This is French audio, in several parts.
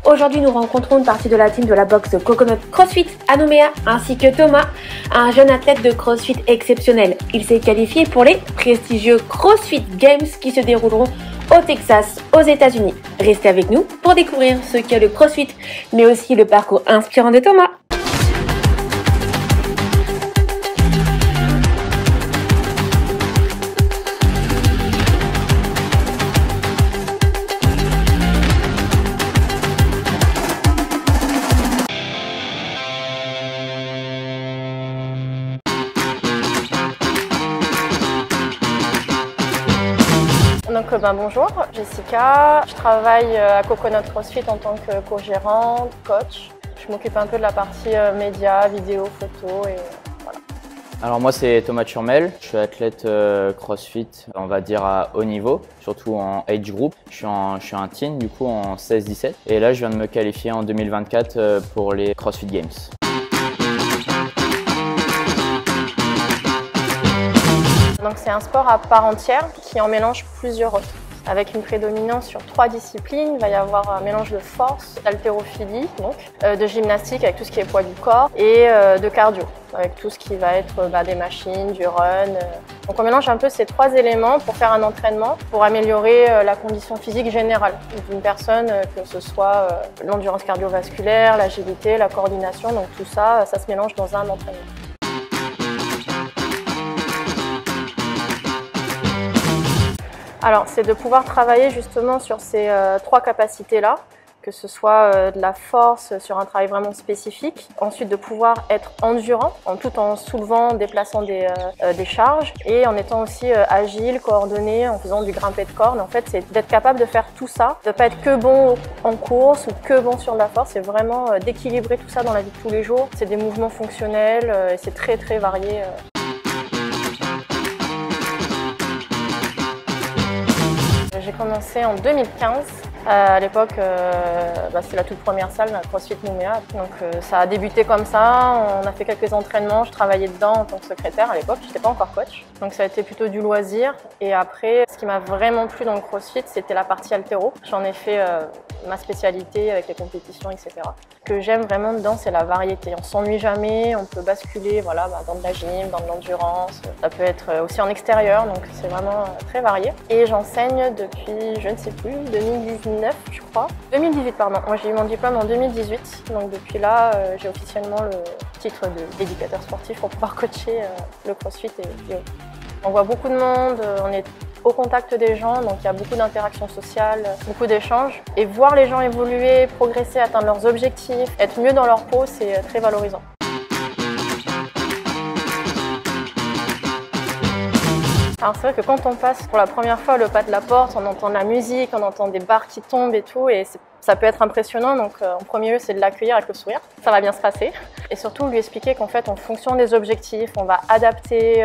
Aujourd'hui, nous rencontrons une partie de la team de la boxe Coconut CrossFit à Nouméa, ainsi que Thomas, un jeune athlète de CrossFit exceptionnel. Il s'est qualifié pour les prestigieux CrossFit Games qui se dérouleront au Texas, aux États-Unis. Restez avec nous pour découvrir ce qu'est le CrossFit, mais aussi le parcours inspirant de Thomas. Donc bonjour, Jessica, je travaille à Coconut CrossFit en tant que co-gérante, coach. Je m'occupe un peu de la partie médias, vidéo, photos et voilà. Alors moi c'est Thomas Turmel, je suis athlète CrossFit on va dire à haut niveau, surtout en age group. Je suis un teen du coup en 16-17 et là je viens de me qualifier en 2024 pour les CrossFit Games. Donc c'est un sport à part entière qui en mélange plusieurs autres. Avec une prédominance sur 3 disciplines, il va y avoir un mélange de force, d'haltérophilie, de gymnastique avec tout ce qui est poids du corps et de cardio avec tout ce qui va être des machines, du run. Donc on mélange un peu ces 3 éléments pour faire un entraînement, pour améliorer la condition physique générale d'une personne, que ce soit l'endurance cardiovasculaire, l'agilité, la coordination, donc tout ça, ça se mélange dans un entraînement. Alors, c'est de pouvoir travailler justement sur ces 3 capacités-là, que ce soit de la force sur un travail vraiment spécifique, ensuite de pouvoir être endurant, tout en soulevant, déplaçant des charges et en étant aussi agile, coordonné, en faisant du grimpé de corde. En fait, c'est d'être capable de faire tout ça, de ne pas être que bon en course ou que bon sur de la force, c'est vraiment d'équilibrer tout ça dans la vie de tous les jours. C'est des mouvements fonctionnels et c'est très très varié. J'ai commencé en 2015. À l'époque, c'est la toute première salle, la CrossFit Nouméa. Donc ça a débuté comme ça, on a fait quelques entraînements, je travaillais dedans en tant que secrétaire à l'époque, je n'étais pas encore coach. Donc ça a été plutôt du loisir. Et après, ce qui m'a vraiment plu dans le CrossFit, c'était la partie haltéro. J'en ai fait ma spécialité avec les compétitions, etc. Ce que j'aime vraiment dedans, c'est la variété. On ne s'ennuie jamais, on peut basculer dans de la gym, dans de l'endurance. Ça peut être aussi en extérieur, donc c'est vraiment très varié. Et j'enseigne depuis, je ne sais plus, 2019 je crois. 2018 pardon, moi j'ai eu mon diplôme en 2018. Donc depuis là, j'ai officiellement le titre d'éducateur sportif pour pouvoir coacher le CrossFit et autres. On voit beaucoup de monde, on est au contact des gens, donc il y a beaucoup d'interactions sociales, beaucoup d'échanges. Et voir les gens évoluer, progresser, atteindre leurs objectifs, être mieux dans leur peau, c'est très valorisant. Alors c'est vrai que quand on passe pour la première fois le pas de la porte, on entend de la musique, on entend des barres qui tombent et tout, et ça peut être impressionnant. Donc en premier lieu, c'est de l'accueillir avec le sourire, ça va bien se passer. Et surtout lui expliquer qu'en fait, en fonction des objectifs, on va adapter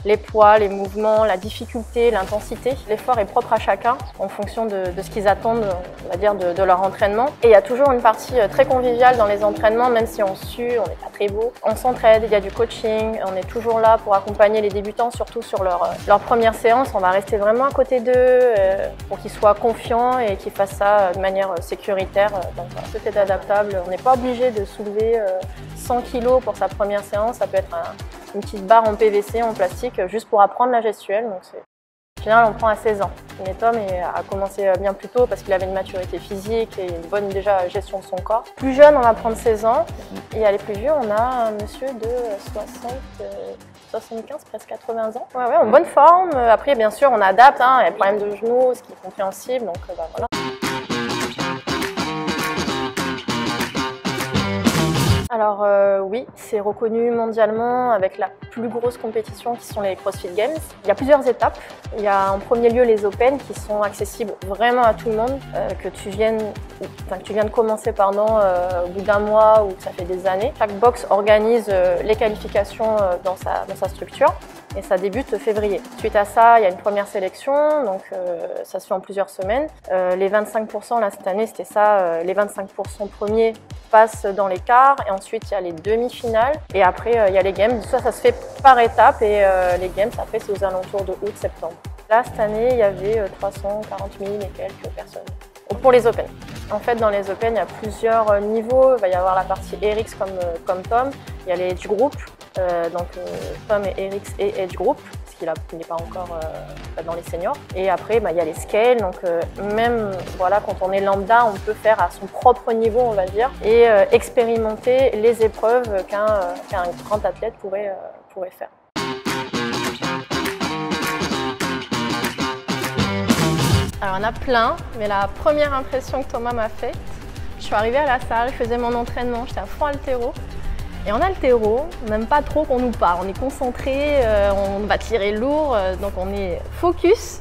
les poids, les mouvements, la difficulté, l'intensité. L'effort est propre à chacun en fonction de ce qu'ils attendent, on va dire, de leur entraînement. Et il y a toujours une partie très conviviale dans les entraînements, même si on sue, on n'est pas très beau. On s'entraide, il y a du coaching, on est toujours là pour accompagner les débutants, surtout sur leur première séance. On va rester vraiment à côté d'eux pour qu'ils soient confiants et qu'ils fassent ça de manière sécuritaire. Donc voilà, tout est adaptable. On n'est pas obligé de soulever 100 kg pour sa première séance. Ça peut être une petite barre en PVC, en plastique, juste pour apprendre la gestuelle. Donc en général, on prend à 16 ans. Mais Tom a commencé bien plus tôt parce qu'il avait une maturité physique et une bonne déjà gestion de son corps. Plus jeune, on va prendre 16 ans. Et à les plus vieux, on a un monsieur de 75, presque 80 ans. Ouais, en bonne forme. Après, bien sûr, on adapte. Il y a le problème de genoux, ce qui est compréhensible. Donc voilà. Alors oui, c'est reconnu mondialement avec la plus grosse compétition qui sont les CrossFit Games. Il y a plusieurs étapes. Il y a en premier lieu les Open qui sont accessibles vraiment à tout le monde, que tu viennes de commencer au bout d'un mois ou que ça fait des années. Chaque box organise les qualifications dans sa structure et ça débute février. Suite à ça, il y a une première sélection, donc ça se fait en plusieurs semaines. Les 25%, là cette année c'était ça, les 25% premiers passent dans les quarts et ensuite il y a les demi-finales et après il y a les games. Ça se fait par étapes et les games après c'est aux alentours de août-septembre. Là cette année il y avait 340 000 et quelques personnes pour les Open. En fait, dans les Open, il y a plusieurs niveaux. Il va y avoir la partie RX comme Tom. Il y a les Edge Group, donc Tom et RX et Edge Group, parce qu'il n'est pas encore dans les seniors. Et après, il y a les Scale. Donc même voilà, quand on est lambda, on peut faire à son propre niveau, on va dire, et expérimenter les épreuves qu'un grand athlète pourrait faire. Alors, il y en a plein, mais la première impression que Thomas m'a faite, je suis arrivée à la salle, je faisais mon entraînement, j'étais à fond haltéro. Et en haltéro, on n'aime pas trop qu'on nous parle, on est concentré, on va tirer lourd, donc on est focus.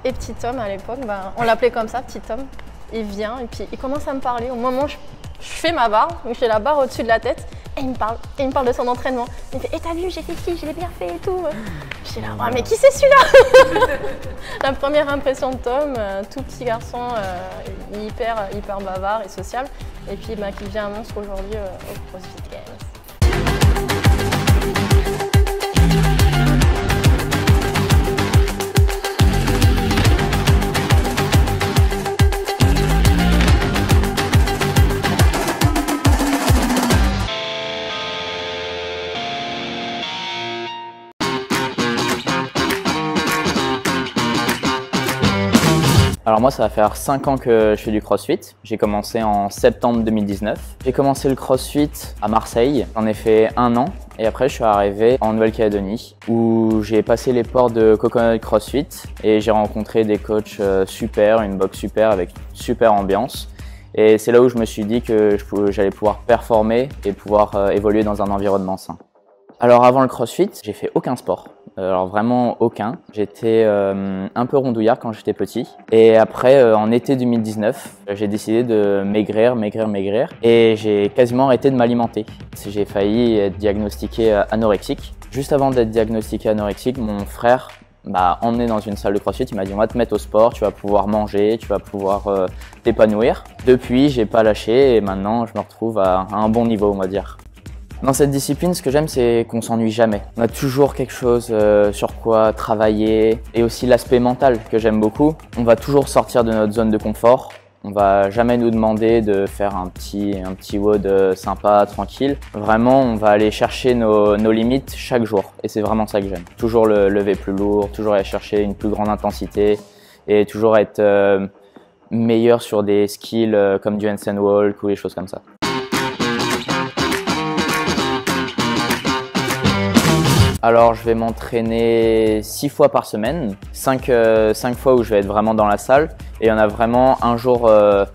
Et petit Tom, à l'époque, on l'appelait comme ça, petit Tom, il vient et puis il commence à me parler. Au moment où je fais ma barre, je fais la barre au-dessus de la tête, et il me parle de son entraînement. Il me fait « Et t'as vu, j'ai fait ci, je l'ai bien fait et tout ». Je suis là « Mais qui c'est celui-là ?» La première impression de Tom, tout petit garçon, hyper bavard et sociable, et puis qui devient un monstre aujourd'hui au CrossFit Games. Alors moi, ça va faire 5 ans que je fais du CrossFit. J'ai commencé en septembre 2019. J'ai commencé le CrossFit à Marseille. J'en ai fait 1 an. Et après, je suis arrivé en Nouvelle-Calédonie où j'ai passé les portes de Coconut CrossFit et j'ai rencontré des coachs super, une box super avec une super ambiance. Et c'est là où je me suis dit que j'allais pouvoir performer et pouvoir évoluer dans un environnement sain. Alors avant le CrossFit, j'ai fait aucun sport. Alors vraiment aucun. J'étais un peu rondouillard quand j'étais petit. Et après, en été 2019, j'ai décidé de maigrir. Et j'ai quasiment arrêté de m'alimenter. J'ai failli être diagnostiqué anorexique. Juste avant d'être diagnostiqué anorexique, mon frère m'a emmené dans une salle de CrossFit. Il m'a dit « On va te mettre au sport, tu vas pouvoir manger, tu vas pouvoir t'épanouir ». Depuis, j'ai pas lâché et maintenant, je me retrouve à un bon niveau, on va dire. Dans cette discipline, ce que j'aime, c'est qu'on s'ennuie jamais. On a toujours quelque chose sur quoi travailler et aussi l'aspect mental que j'aime beaucoup. On va toujours sortir de notre zone de confort. On va jamais nous demander de faire un petit WOD sympa, tranquille. Vraiment, on va aller chercher nos limites chaque jour et c'est vraiment ça que j'aime. Toujours le lever plus lourd, toujours aller chercher une plus grande intensité et toujours être meilleur sur des skills comme du handstand walk ou des choses comme ça. Alors, je vais m'entraîner 6 fois par semaine, 5 fois où je vais être vraiment dans la salle. Et il y en a vraiment un jour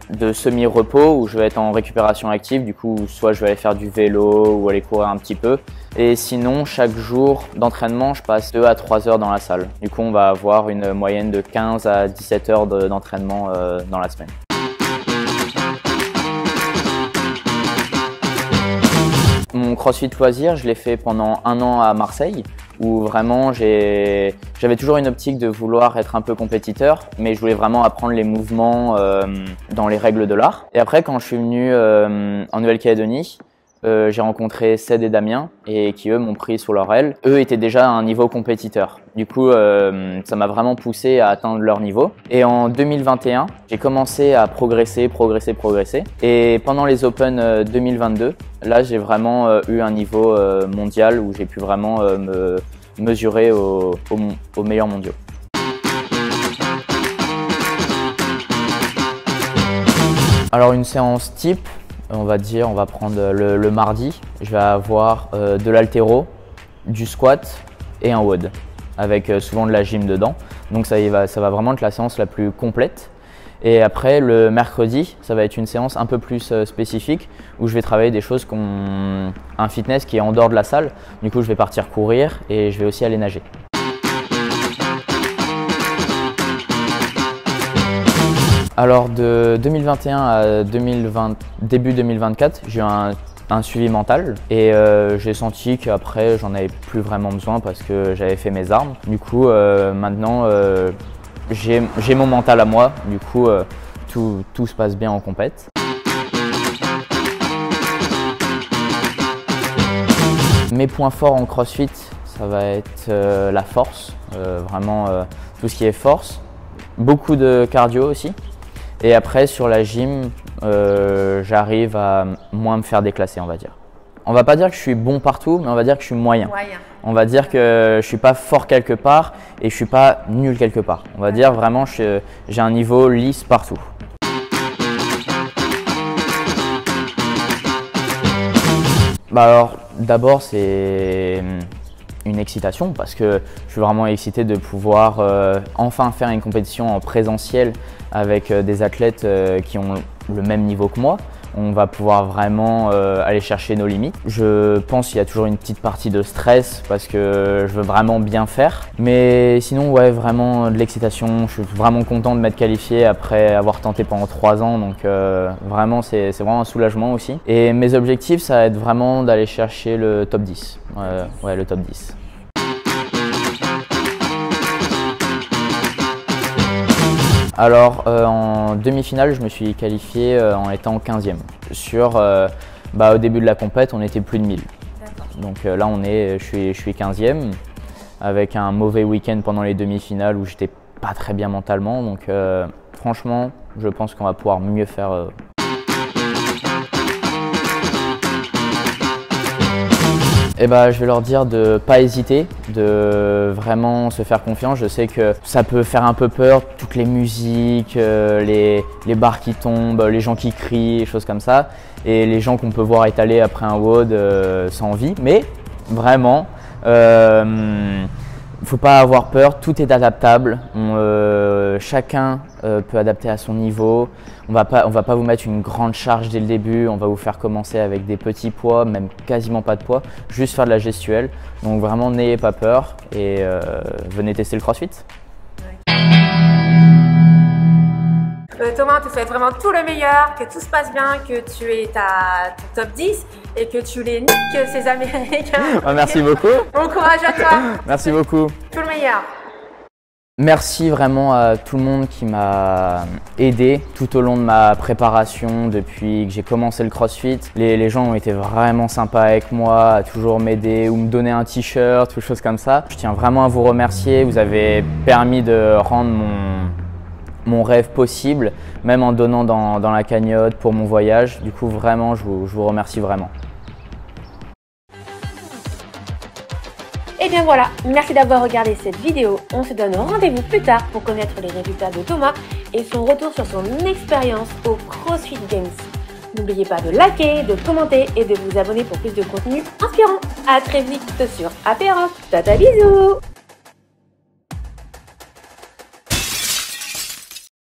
de semi-repos où je vais être en récupération active. Du coup, soit je vais aller faire du vélo ou aller courir un petit peu. Et sinon, chaque jour d'entraînement, je passe 2 à 3 heures dans la salle. Du coup, on va avoir une moyenne de 15 à 17 heures d'entraînement dans la semaine. Mon CrossFit loisir, je l'ai fait pendant 1 an à Marseille où vraiment j'avais toujours une optique de vouloir être un peu compétiteur, mais je voulais vraiment apprendre les mouvements dans les règles de l'art. Et après, quand je suis venu en Nouvelle-Calédonie, j'ai rencontré Ced et Damien et qui eux m'ont pris sous leur aile. Eux étaient déjà à un niveau compétiteur. Du coup, ça m'a vraiment poussé à atteindre leur niveau. Et en 2021, j'ai commencé à progresser. Et pendant les Open 2022, là, j'ai vraiment eu un niveau mondial où j'ai pu vraiment me mesurer aux meilleurs mondiaux. Alors une séance type, on va prendre le mardi, je vais avoir de l'haltéro, du squat et un WOD avec souvent de la gym dedans. Donc ça va vraiment être la séance la plus complète. Et après le mercredi, ça va être une séance un peu plus spécifique où je vais travailler des choses un fitness qui est en dehors de la salle. Du coup, je vais partir courir et je vais aussi aller nager. Alors de 2021 à début 2024, j'ai eu un suivi mental et j'ai senti qu'après j'en avais plus vraiment besoin parce que j'avais fait mes armes. Du coup maintenant j'ai mon mental à moi, du coup tout se passe bien en compète. Mes points forts en CrossFit, ça va être la force, vraiment tout ce qui est force, beaucoup de cardio aussi. Et après sur la gym, j'arrive à moins me faire déclasser, on va dire. On va pas dire que je suis bon partout, mais on va dire que je suis moyen. On va dire que je suis pas fort quelque part et je suis pas nul quelque part. On va dire vraiment j'ai un niveau lisse partout. Bah alors, d'abord c'est une excitation parce que je suis vraiment excité de pouvoir enfin faire une compétition en présentiel avec des athlètes qui ont le même niveau que moi. On va pouvoir vraiment aller chercher nos limites. Je pense qu'il y a toujours une petite partie de stress parce que je veux vraiment bien faire. Mais sinon, ouais, vraiment de l'excitation. Je suis vraiment content de m'être qualifié après avoir tenté pendant 3 ans. Donc vraiment, c'est vraiment un soulagement aussi. Et mes objectifs, ça va être vraiment d'aller chercher le top 10. Ouais, le top 10. Alors en demi-finale, je me suis qualifié en étant 15e. Au début de la compète, on était plus de 1000. Donc là, je suis 15e avec un mauvais week-end pendant les demi-finales où j'étais pas très bien mentalement. Donc franchement, je pense qu'on va pouvoir mieux faire. Je vais leur dire de ne pas hésiter, de vraiment se faire confiance. Je sais que ça peut faire un peu peur, toutes les musiques, les barres qui tombent, les gens qui crient, des choses comme ça. Et les gens qu'on peut voir étalés après un WOD sans vie. Mais vraiment, il ne faut pas avoir peur, tout est adaptable. Chacun peut adapter à son niveau. On va pas vous mettre une grande charge dès le début, on va vous faire commencer avec des petits poids, même quasiment pas de poids, juste faire de la gestuelle. Donc vraiment, n'ayez pas peur et venez tester le CrossFit. Thomas, on te souhaite vraiment tout le meilleur, que tout se passe bien, que tu es ton top 10 et que tu les niques ces Américains. Merci beaucoup. Bon courage à toi. Merci beaucoup. Tout le meilleur. Merci vraiment à tout le monde qui m'a aidé tout au long de ma préparation depuis que j'ai commencé le CrossFit. Les gens ont été vraiment sympas avec moi, à toujours m'aider ou me donner un t-shirt ou choses comme ça. Je tiens vraiment à vous remercier, vous avez permis de rendre mon rêve possible, même en donnant dans la cagnotte pour mon voyage. Du coup, vraiment, je vous remercie vraiment. Et bien voilà, merci d'avoir regardé cette vidéo. On se donne rendez-vous plus tard pour connaître les résultats de Thomas et son retour sur son expérience au CrossFit Games. N'oubliez pas de liker, de commenter et de vous abonner pour plus de contenu inspirant. A très vite sur Apéro. Tata bisous.